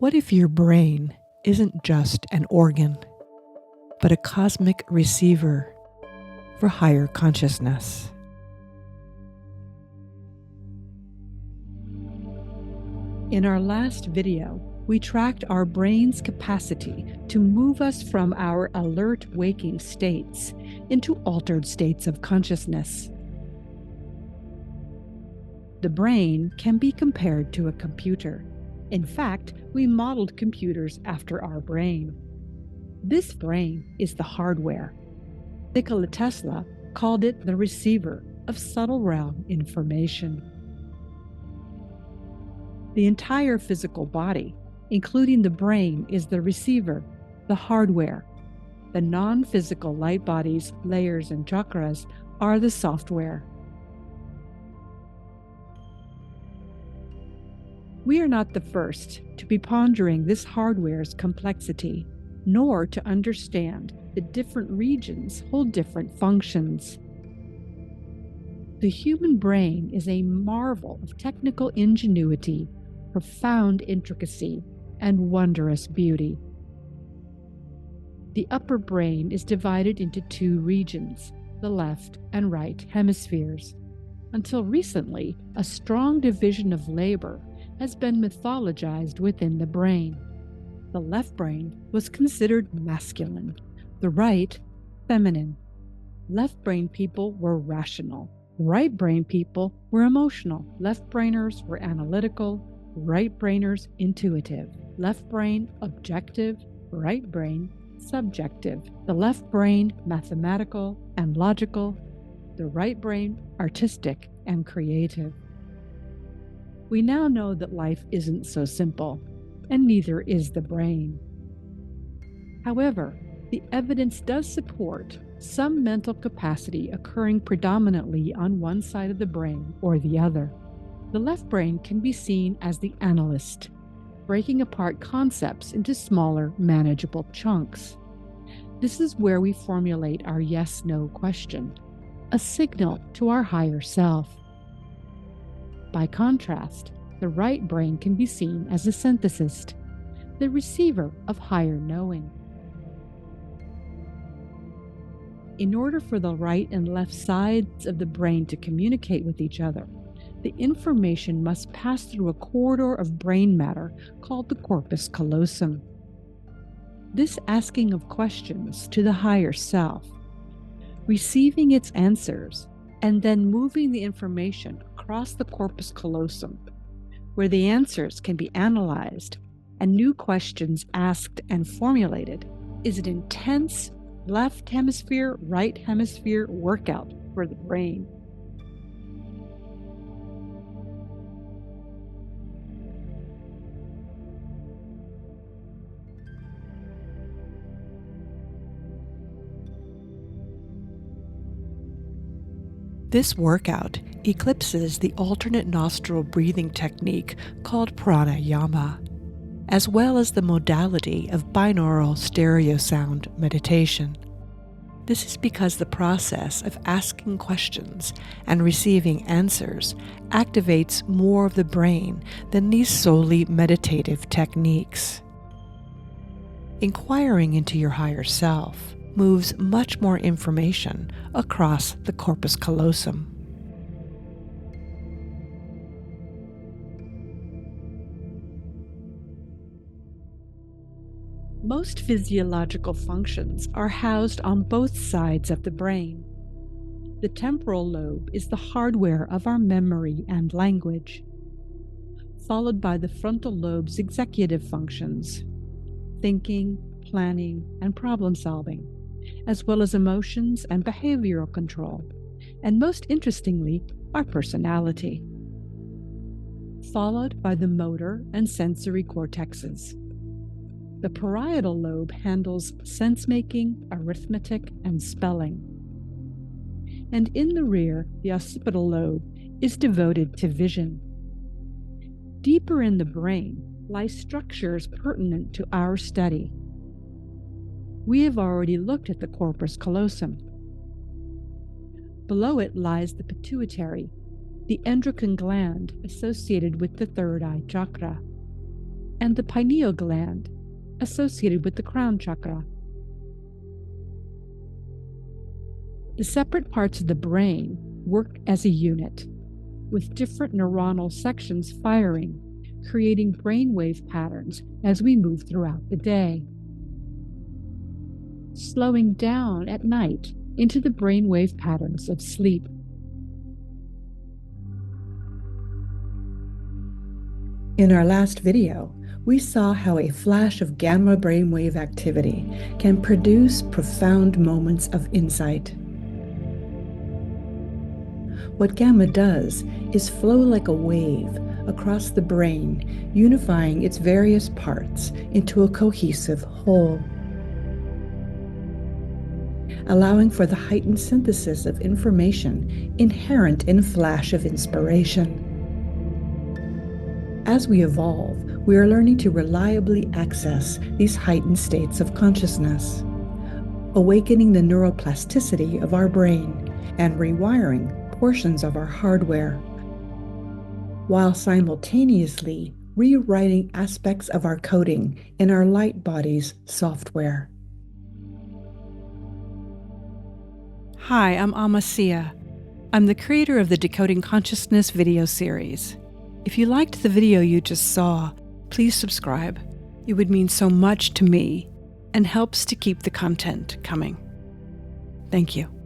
What if your brain isn't just an organ, but a cosmic receiver for higher consciousness? In our last video, we tracked our brain's capacity to move us from our alert waking states into altered states of consciousness. The brain can be compared to a computer. In fact, we modeled computers after our brain. This brain is the hardware. Nikola Tesla called it the receiver of subtle realm information. The entire physical body, including the brain, is the receiver, the hardware. The non-physical light bodies, layers, and chakras are the software. We are not the first to be pondering this hardware's complexity, nor to understand that different regions hold different functions. The human brain is a marvel of technical ingenuity, profound intricacy, and wondrous beauty. The upper brain is divided into two regions, the left and right hemispheres. Until recently, a strong division of labor has been mythologized within the brain. The left brain was considered masculine, the right feminine. Left brain people were rational. Right brain people were emotional. Left brainers were analytical. Right brainers intuitive. Left brain objective. Right brain subjective. The left brain mathematical and logical. The right brain artistic and creative. We now know that life isn't so simple, and neither is the brain. However, the evidence does support some mental capacity occurring predominantly on one side of the brain or the other. The left brain can be seen as the analyst, breaking apart concepts into smaller, manageable chunks. This is where we formulate our yes-no question, a signal to our higher self. By contrast, the right brain can be seen as a synthesist, the receiver of higher knowing. In order for the right and left sides of the brain to communicate with each other, the information must pass through a corridor of brain matter called the corpus callosum. This asking of questions to the higher self, receiving its answers, and then moving the information across the corpus callosum, where the answers can be analyzed and new questions asked and formulated, is an intense left hemisphere, right hemisphere workout for the brain. This workout eclipses the alternate nostril breathing technique called pranayama, as well as the modality of binaural stereo sound meditation. This is because the process of asking questions and receiving answers activates more of the brain than these solely meditative techniques. Inquiring into your higher self moves much more information across the corpus callosum. Most physiological functions are housed on both sides of the brain. The temporal lobe is the hardware of our memory and language, followed by the frontal lobe's executive functions, thinking, planning, and problem solving, as well as emotions and behavioral control, and most interestingly, our personality, followed by the motor and sensory cortexes. The parietal lobe handles sense-making, arithmetic, and spelling. And in the rear, the occipital lobe is devoted to vision. Deeper in the brain lie structures pertinent to our study. We have already looked at the corpus callosum. Below it lies the pituitary, the endocrine gland associated with the third eye chakra. and the pineal gland, associated with the crown chakra. The separate parts of the brain work as a unit, with different neuronal sections firing, creating brainwave patterns as we move throughout the day. Slowing down at night into the brainwave patterns of sleep. In our last video, we saw how a flash of gamma brainwave activity can produce profound moments of insight. What gamma does is flow like a wave across the brain, unifying its various parts into a cohesive whole, allowing for the heightened synthesis of information inherent in a flash of inspiration. As we evolve, we are learning to reliably access these heightened states of consciousness, awakening the neuroplasticity of our brain and rewiring portions of our hardware, while simultaneously rewriting aspects of our coding in our lightbody's software. Hi, I'm Amah Sia. I'm the creator of the Decoding Consciousness video series. If you liked the video you just saw, please subscribe. It would mean so much to me and helps to keep the content coming. Thank you.